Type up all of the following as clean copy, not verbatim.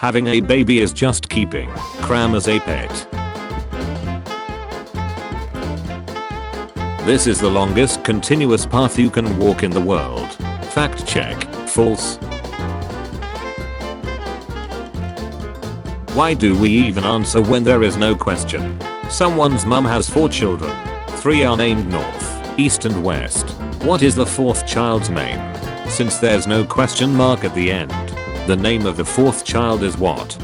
Having a baby is just keeping cram as a pet. This is the longest continuous path you can walk in the world. Fact check. False. Why do we even answer when there is no question? Someone's mum has 4 children. 3 are named North, East and West. What is the 4th child's name? Since there's no question mark at the end, the name of the 4th child is what?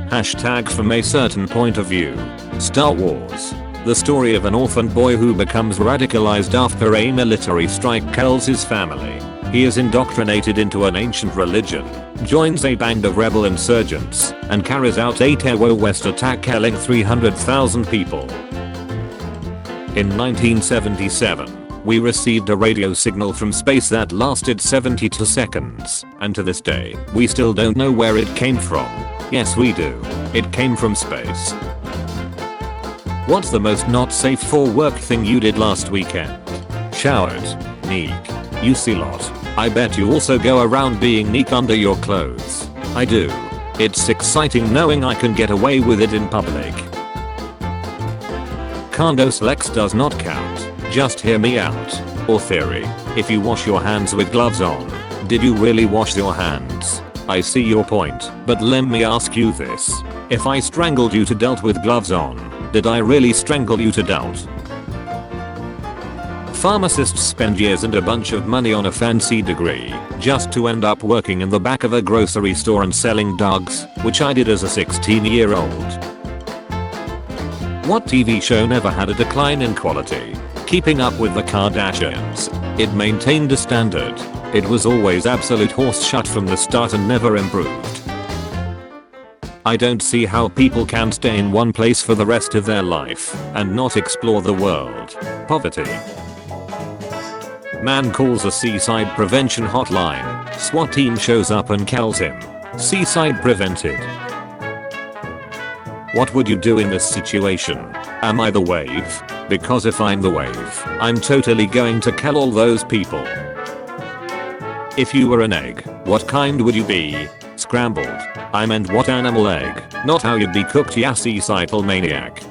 Hashtag from a certain point of view. Star Wars. The story of an orphan boy who becomes radicalized after a military strike kills his family. He is indoctrinated into an ancient religion, joins a band of rebel insurgents, and carries out a terrorist attack killing 300,000 people. In 1977, we received a radio signal from space that lasted 72 seconds, and to this day, we still don't know where it came from. Yes, we do. It came from space. What's the most not safe for work thing you did last weekend? Showered. Neek. You see lot. I bet you also go around being neek under your clothes. I do. It's exciting knowing I can get away with it in public. Condos Lex does not count. Just hear me out. Or theory. If you wash your hands with gloves on, did you really wash your hands? I see your point, but let me ask you this. If I strangled you to death with gloves on, did I really strangle you to death? Pharmacists spend years and a bunch of money on a fancy degree, just to end up working in the back of a grocery store and selling dogs, which I did as a 16-year-old. What TV show never had a decline in quality? Keeping Up with the Kardashians. It maintained a standard. It was always absolute horseshit from the start and never improved. I don't see how people can stay in one place for the rest of their life and not explore the world. Poverty. Man calls a seaside prevention hotline. SWAT team shows up and kills him. Seaside prevented. What would you do in this situation? Am I the wave? Because if I'm the wave, I'm totally going to kill all those people. If you were an egg, what kind would you be? Scrambled. I meant what animal egg, not how you'd be cooked, ya seaside maniac.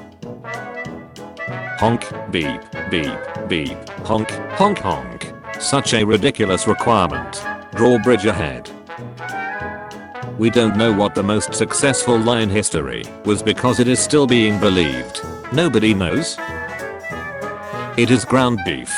Honk, beep, beep, beep, honk, honk, honk. Such a ridiculous requirement. Drawbridge ahead. We don't know what the most successful lie in history was because it is still being believed. Nobody knows. It is ground beef.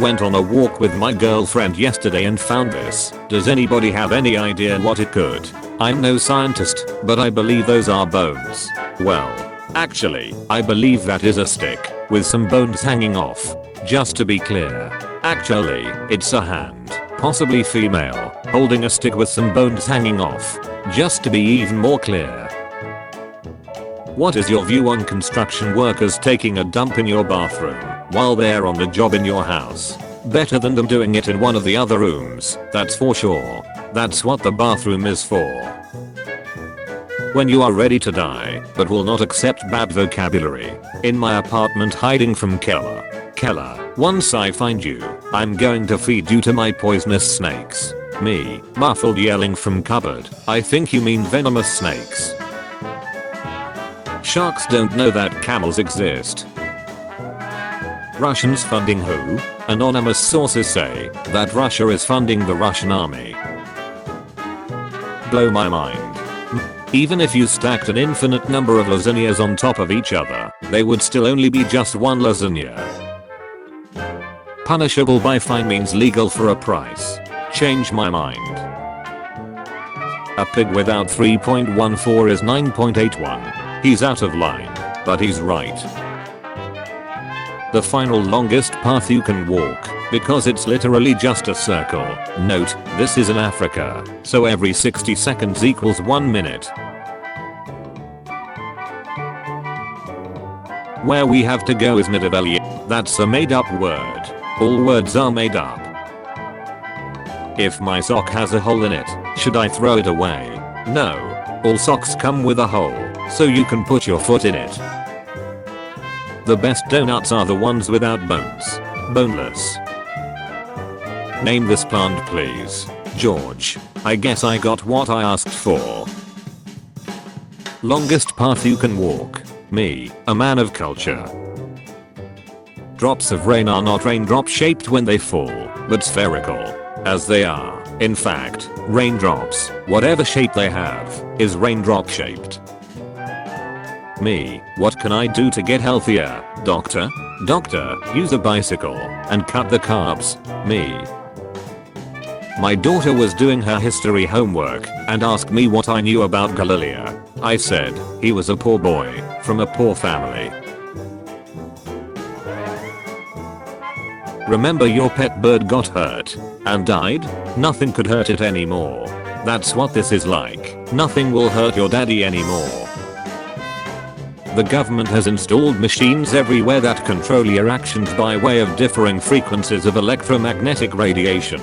Went on a walk with my girlfriend yesterday and found this. Does anybody have any idea what it could? I'm no scientist, but I believe those are bones. Well, actually, I believe that is a stick with some bones hanging off. Just to be clear. Actually, it's a hand, possibly female, holding a stick with some bones hanging off. Just to be even more clear. What is your view on construction workers taking a dump in your bathroom while they're on the job in your house? Better than them doing it in one of the other rooms, that's for sure. That's what the bathroom is for. When you are ready to die, but will not accept bad vocabulary. In my apartment hiding from Keller. Keller, once I find you, I'm going to feed you to my poisonous snakes. Me, muffled yelling from cupboard, I think you mean venomous snakes. Sharks don't know that camels exist. Russians funding who? Anonymous sources say that Russia is funding the Russian army. Blow my mind. Even if you stacked an infinite number of lasagnas on top of each other, they would still only be just one lasagna. Punishable by fine means legal for a price. Change my mind. A pig without 3.14 is 9.81. He's out of line, but he's right. The final longest path you can walk, because it's literally just a circle. Note, this is in Africa, so every 60 seconds equals 1 minute. Where we have to go is Nidavelli. That's a made up word. All words are made up. If my sock has a hole in it, should I throw it away? No. All socks come with a hole, so you can put your foot in it. The best donuts are the ones without bones. Boneless. Name this plant please. George. I guess I got what I asked for. Longest path you can walk. Me, a man of culture. Drops of rain are not raindrop shaped when they fall, but spherical. As they are. In fact, raindrops, whatever shape they have, is raindrop shaped. Me, what can I do to get healthier? Doctor? Doctor, use a bicycle and cut the carbs. Me. My daughter was doing her history homework and asked me what I knew about Galileo. I said, he was a poor boy, from a poor family. Remember your pet bird got hurt and died? Nothing could hurt it anymore. That's what this is like. Nothing will hurt your daddy anymore. The government has installed machines everywhere that control your actions by way of differing frequencies of electromagnetic radiation.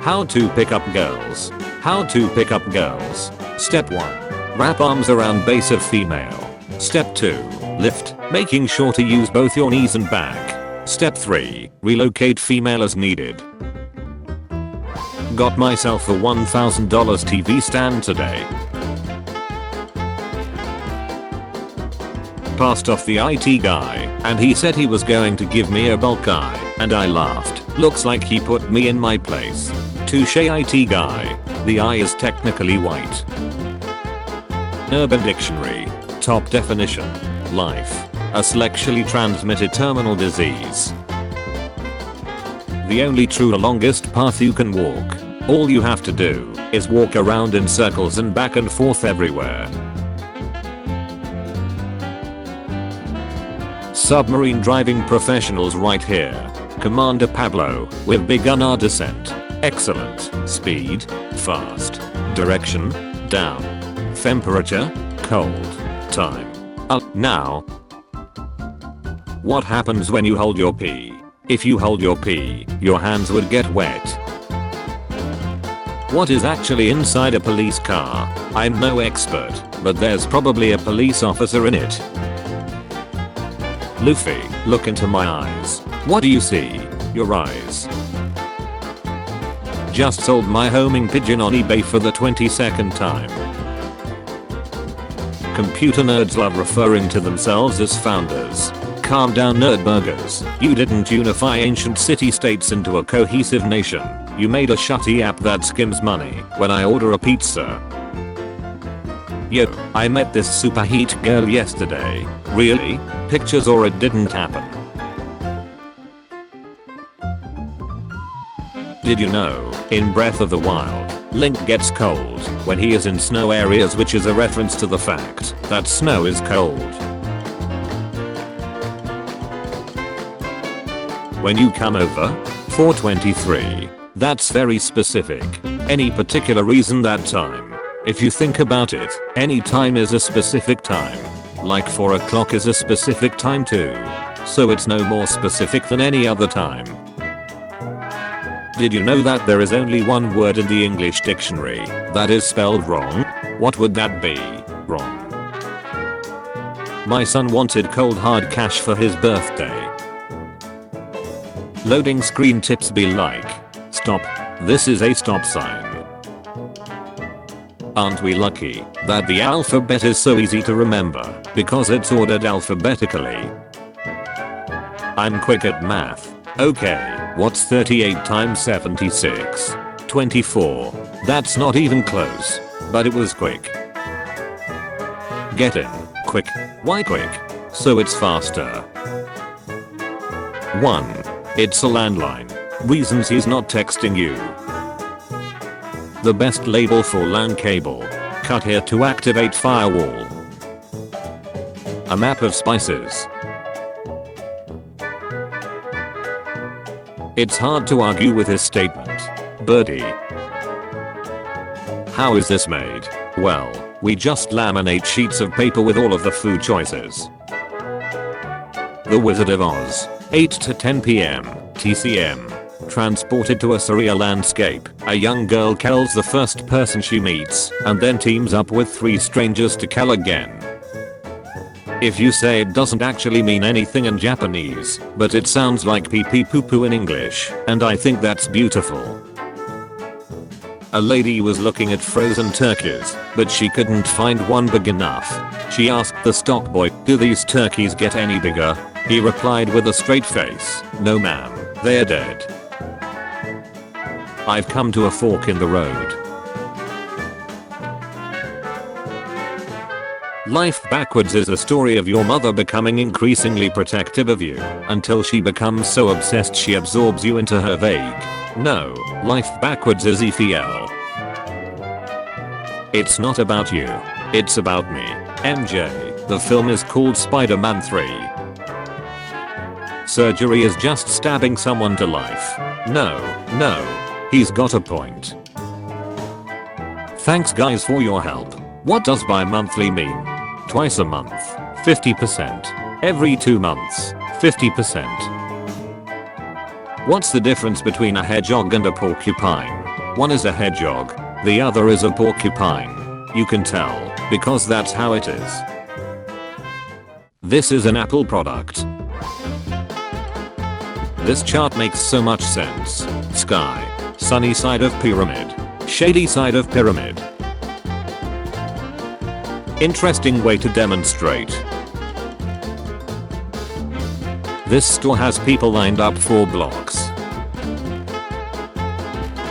How to pick up girls. How to pick up girls. Step 1. Wrap arms around base of female. Step 2. Lift, making sure to use both your knees and back. Step 3. Relocate female as needed. Got myself a $1,000 TV stand today. Passed off the IT guy, and he said he was going to give me a bulk eye, and I laughed. Looks like he put me in my place. Touche IT guy. The eye is technically white. Urban Dictionary. Top definition. Life. A sexually transmitted terminal disease. The only true longest path you can walk. All you have to do is walk around in circles and back and forth everywhere. Submarine driving professionals right here. Commander Pablo, we've begun our descent. Excellent. Speed, fast. Direction, down. Temperature, cold. Time, up. Now. What happens when you hold your pee? If you hold your pee, your hands would get wet. What is actually inside a police car? I'm no expert, but there's probably a police officer in it. Luffy, look into my eyes. What do you see? Your eyes. Just sold my homing pigeon on eBay for the 22nd time. Computer nerds love referring to themselves as founders. Calm down, nerdburgers. You didn't unify ancient city-states into a cohesive nation. You made a shitty app that skims money when I order a pizza. Yo, I met this super heat girl yesterday. Really? Pictures or it didn't happen? Did you know, in Breath of the Wild, Link gets cold when he is in snow areas, which is a reference to the fact that snow is cold. When you come over? 4:23. That's very specific. Any particular reason that time? If you think about it, any time is a specific time. Like 4 o'clock is a specific time too. So it's no more specific than any other time. Did you know that there is only one word in the English dictionary that is spelled wrong? What would that be? Wrong. My son wanted cold hard cash for his birthday. Loading screen tips be like, stop. This is a stop sign. Aren't we lucky that the alphabet is so easy to remember because it's ordered alphabetically? I'm quick at math. Okay, what's 38 times 76? 24. That's not even close. But it was quick. Get in. Quick. Why quick? So it's faster. 1. It's a landline. Reasons he's not texting you. The best label for LAN cable. Cut here to activate firewall. A map of spices. It's hard to argue with his statement. Birdie. How is this made? Well, we just laminate sheets of paper with all of the food choices. The Wizard of Oz. 8 to 10 p.m. TCM. Transported to a surreal landscape, a young girl kills the first person she meets and then teams up with 3 strangers to kill again. If you say it doesn't actually mean anything in Japanese, but it sounds like pee pee poo poo in English, and I think that's beautiful. A lady was looking at frozen turkeys, but she couldn't find one big enough. She asked the stock boy, "Do these turkeys get any bigger?" He replied with a straight face, "No ma'am, they're dead." I've come to a fork in the road. Life Backwards is a story of your mother becoming increasingly protective of you, until she becomes so obsessed she absorbs you into her vague. No, Life Backwards is EFL. It's not about you. It's about me. MJ. The film is called Spider-Man 3. Surgery is just stabbing someone to life. No. He's got a point. Thanks guys for your help. What does bi-monthly mean? Twice a month, 50%. Every 2 months, 50%. What's the difference between a hedgehog and a porcupine? One is a hedgehog, the other is a porcupine. You can tell, because that's how it is. This is an Apple product. This chart makes so much sense. Sky, sunny side of pyramid, shady side of pyramid. Interesting way to demonstrate. This store has people lined up 4 blocks.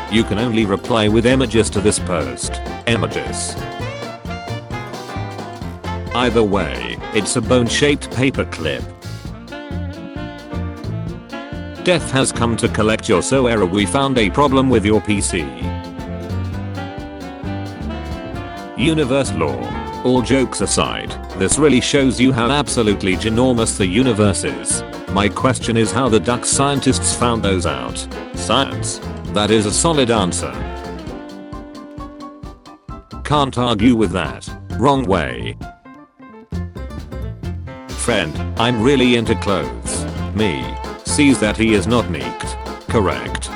You can only reply with images to this post. Images. Either way, it's a bone-shaped paper clip. Death has come to collect your soul. Error, we found a problem with your PC. Universe law. All jokes aside, this really shows you how absolutely ginormous the universe is. My question is how the duck scientists found those out. Science. That is a solid answer. Can't argue with that. Wrong way. Friend, I'm really into clothes. Me. Sees that he is not neat. Correct.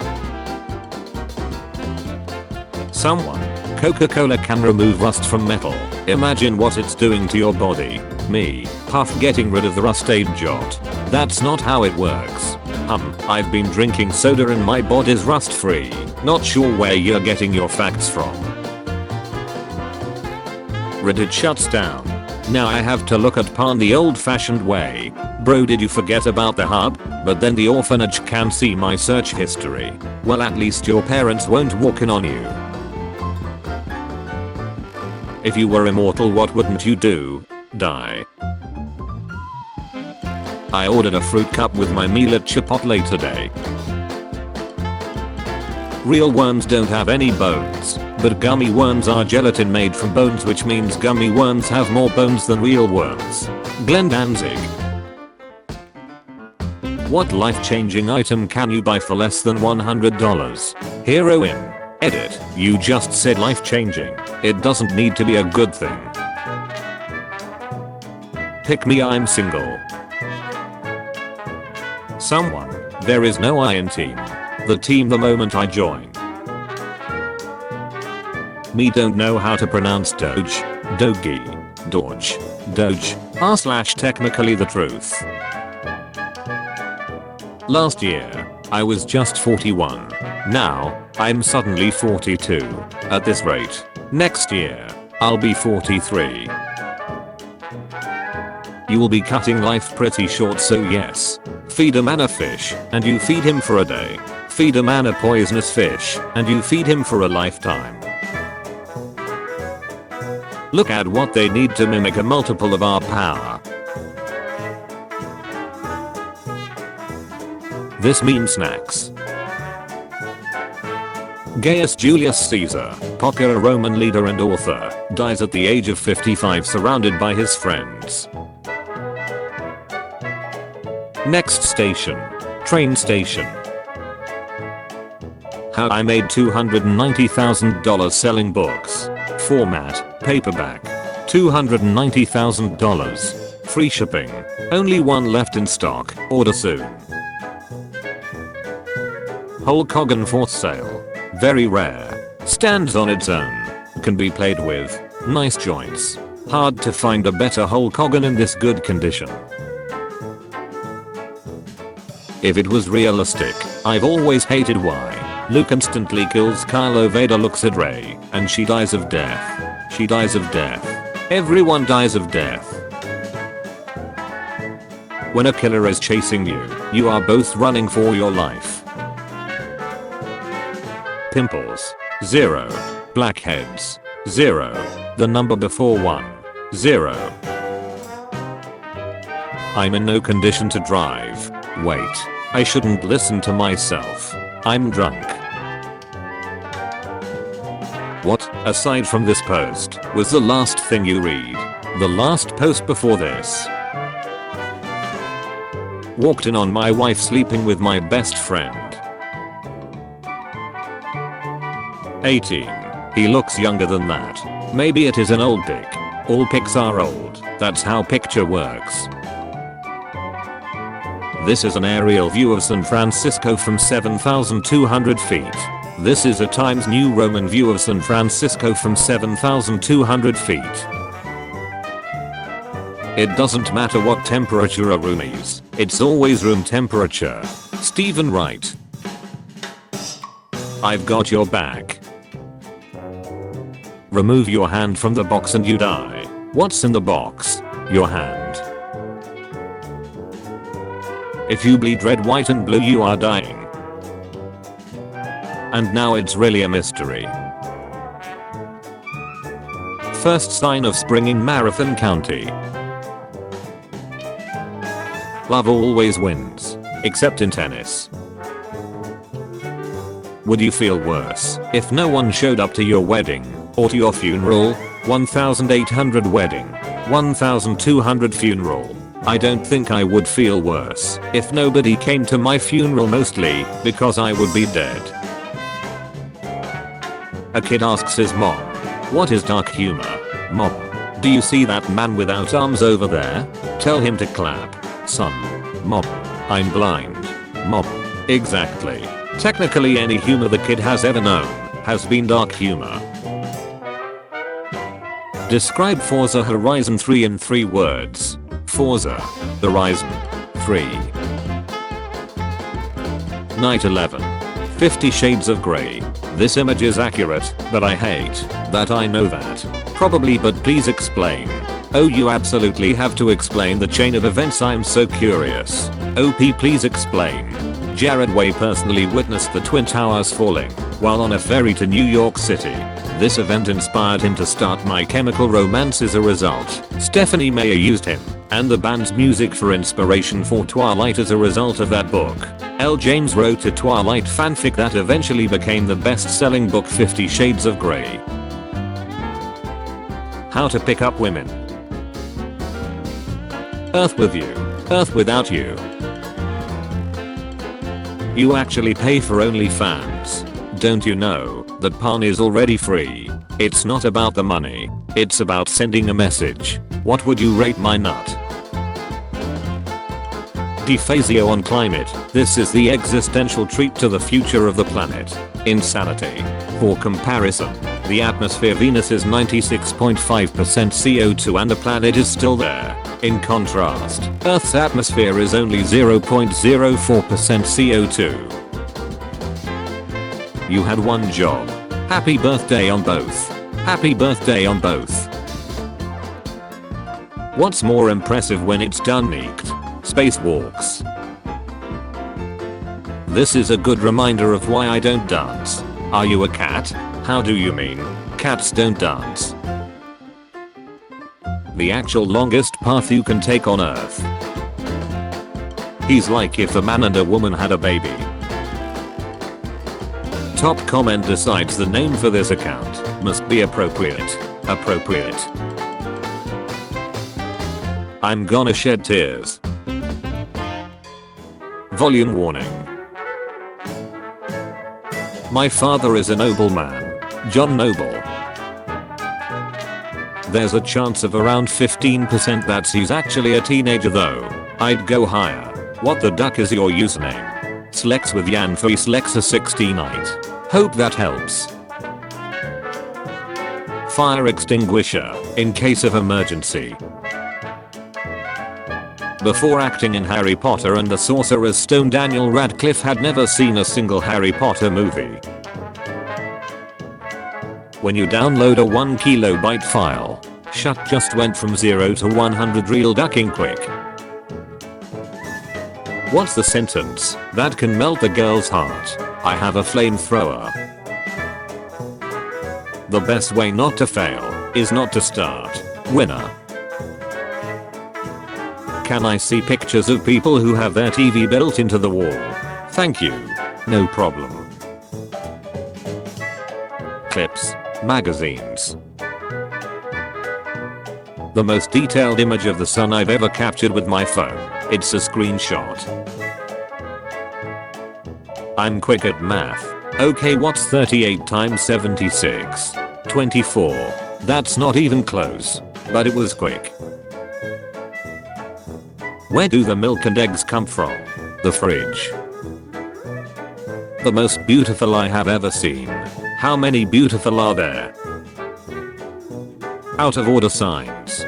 Someone. Coca-Cola can remove rust from metal. Imagine what it's doing to your body. Me. Puff getting rid of the rust aid jot. That's not how it works. I've been drinking soda and my body's rust free. Not sure where you're getting your facts from. Reddit shuts down. Now I have to look at porn the old fashioned way. Bro, did you forget about the hub? But then the orphanage can see my search history. Well, at least your parents won't walk in on you. If you were immortal, what wouldn't you do? Die. I ordered a fruit cup with my meal at Chipotle today. Real worms don't have any bones, but gummy worms are gelatin made from bones, which means gummy worms have more bones than real worms. Glenn Danzig. What life-changing item can you buy for less than $100? Heroin. Edit. You just said life-changing. It doesn't need to be a good thing. Pick me, I'm single. Someone. There is no I in team. The team the moment I join. Me don't know how to pronounce Doge, Dogi, Doge, Doge, r/technicallythetruth. Last year, I was just 41. Now, I'm suddenly 42. At this rate, next year, I'll be 43. You will be cutting life pretty short, so yes. Feed a man a fish, and you feed him for a day. Feed a man a poisonous fish, and you feed him for a lifetime. Look at what they need to mimic a multiple of our power. This meme snacks. Gaius Julius Caesar, popular Roman leader and author, dies at the age of 55 surrounded by his friends. Next station. Train station. How I made $290,000 selling books. Format, paperback. $290,000. Free shipping. Only one left in stock. Order soon. Whole Coggan for sale. Very rare. Stands on its own. Can be played with. Nice joints. Hard to find a better Hulk Hogan in this good condition. If it was realistic, I've always hated why Luke instantly kills Kylo. Vader looks at Rey, and she dies of death. She dies of death. Everyone dies of death. When a killer is chasing you, you are both running for your life. Pimples. 0. Blackheads. 0. The number before 1. 0. I'm in no condition to drive. Wait, I shouldn't listen to myself. I'm drunk. What, aside from this post, was the last thing you read? The last post before this. Walked in on my wife sleeping with my best friend. 18. He looks younger than that. Maybe it is an old pic. All pics are old. That's how picture works. This is an aerial view of San Francisco from 7,200 feet. This is a Times New Roman view of San Francisco from 7,200 feet. It doesn't matter what temperature a room is, it's always room temperature. Stephen Wright. I've got your back. Remove your hand from the box and you die. What's in the box? Your hand. If you bleed red, white and blue, you are dying. And now it's really a mystery. First sign of spring in Marathon County. Love always wins. Except in tennis. Would you feel worse if no one showed up to your wedding or to your funeral? 1,800 wedding. 1,200 funeral. I don't think I would feel worse if nobody came to my funeral, mostly because I would be dead. A kid asks his mom, "What is dark humor? Mom, do you see that man without arms over there? Tell him to clap." Son. Mom, I'm blind. Mom. Exactly. Technically any humor the kid has ever known has been dark humor. Describe Forza Horizon 3 in 3 words. Forza. The Horizon. 3. Night 11. 50 Shades of Grey. This image is accurate, but I hate that I know that. Probably, but please explain. Oh, you absolutely have to explain the chain of events, I'm so curious. OP, please explain. Jared Way personally witnessed the Twin Towers falling while on a ferry to New York City. This event inspired him to start My Chemical Romance. As a result, Stephanie Meyer used him and the band's music for inspiration for Twilight. As a result of that book, L. James wrote a Twilight fanfic that eventually became the best-selling book 50 Shades of Grey. How to pick up women. Earth with you, Earth without you. You actually pay for OnlyFans. Don't you know that porn is already free? It's not about the money, it's about sending a message. What would you rate my nut? Dephasio on climate. This is the existential treat to the future of the planet. Insanity. For comparison, the atmosphere Venus is 96.5% CO2 and the planet is still there. In contrast, Earth's atmosphere is only 0.04% CO2. You had one job. Happy birthday on both. Happy birthday on both. What's more impressive when it's done neat? Spacewalks. This is a good reminder of why I don't dance. Are you a cat? How do you mean? Cats don't dance. The actual longest path you can take on Earth. He's like if a man and a woman had a baby. Top comment decides the name for this account. Must be appropriate. Appropriate. I'm gonna shed tears. Volume warning. My father is a noble man. John Noble. There's a chance of around 15% that he's actually a teenager though. I'd go higher. What the duck is your username? Slex with Yanfree Slexa 69. Hope that helps. fire extinguisher in case of emergency. Before acting in Harry Potter and the Sorcerer's Stone, Daniel Radcliffe had never seen a single Harry Potter movie. When you download a 1 kilobyte file, shut just went from 0 to 100 real ducking quick. What's the sentence that can melt the girl's heart? I have a flamethrower. The best way not to fail is not to start. Winner. Can I see pictures of people who have their TV built into the wall? Thank you. No problem. Clips. Magazines. The most detailed image of the sun I've ever captured with my phone. It's a screenshot. I'm quick at math. Okay, what's 38 times 76? 24. That's not even close. But it was quick. Where do the milk and eggs come from? The fridge. The most beautiful I have ever seen. How many beautiful are there? Out of order signs.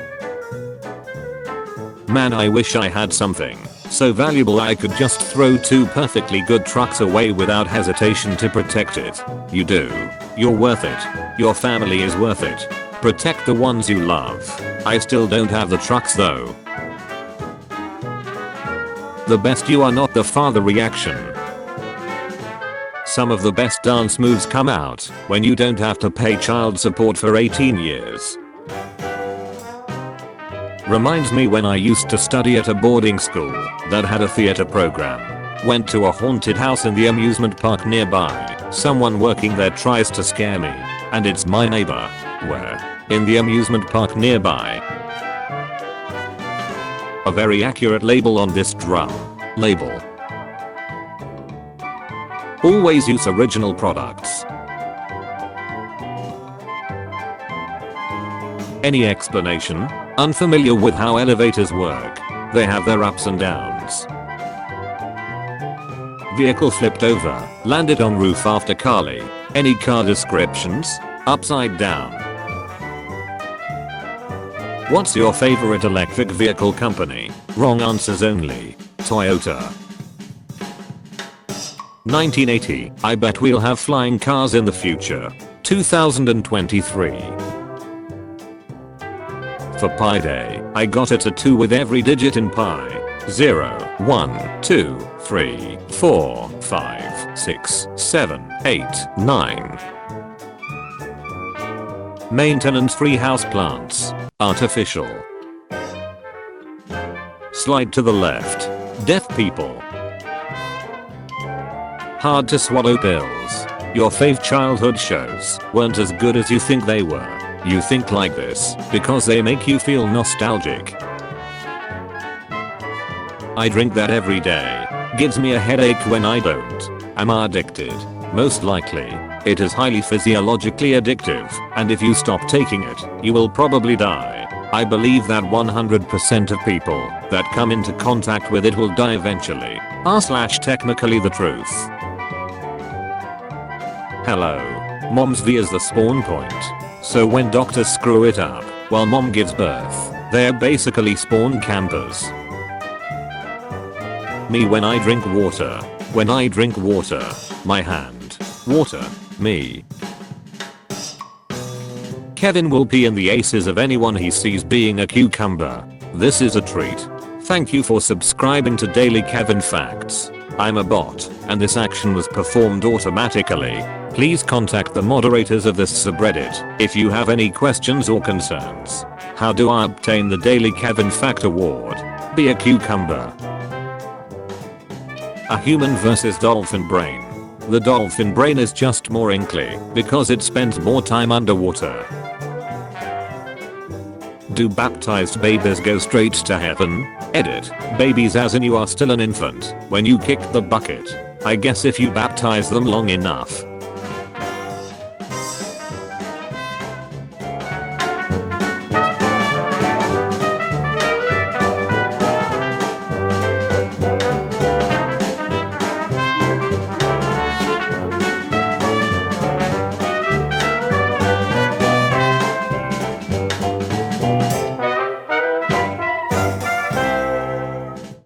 Man, I wish I had something so valuable I could just throw 2 perfectly good trucks away without hesitation to protect it. You do. You're worth it. Your family is worth it. Protect the ones you love. I still don't have the trucks though. The best you are not the father reaction. Some of the best dance moves come out when you don't have to pay child support for 18 years. Reminds me when I used to study at a boarding school that had a theater program. Went to a haunted house in the amusement park nearby. Someone working there tries to scare me, and it's my neighbor. Where? In the amusement park nearby. A very accurate label on this drum. Label. Always use original products. Any explanation? Unfamiliar with how elevators work. They have their ups and downs. Vehicle flipped over, landed on roof after Carly. Any car descriptions? Upside down. What's your favorite electric vehicle company? Wrong answers only. Toyota. 1980. I bet we'll have flying cars in the future. 2023. For Pi Day, I got a tattoo with every digit in pi. 0, 1, 2, 3, 4, 5, 6, 7, 8, 9. Maintenance-free houseplants. Artificial. Slide to the left. Deaf people. Hard to swallow pills. Your fave childhood shows weren't as good as you think they were. You think like this because they make you feel nostalgic. I drink that every day. Gives me a headache when I don't. I'm addicted. Most likely. It is highly physiologically addictive, and if you stop taking it, you will probably die. I believe that 100% of people that come into contact with it will die eventually. r/technically the truth. Hello. Mom's V is the spawn point. So when doctors screw it up while mom gives birth, they're basically spawn campers. Me when I drink water. When I drink water. My hand. Water. Me. Kevin will pee in the aces of anyone he sees being a cucumber. This is a treat. Thank you for subscribing to Daily Kevin Facts. I'm a bot, and this action was performed automatically. Please contact the moderators of this subreddit if you have any questions or concerns. How do I obtain the Daily Kevin Fact Award? Be a cucumber. A human versus dolphin brain. The dolphin brain is just more inkly because it spends more time underwater. Do baptized babies go straight to heaven? Edit. Babies as in you are still an infant when you kick the bucket. I guess if you baptize them long enough,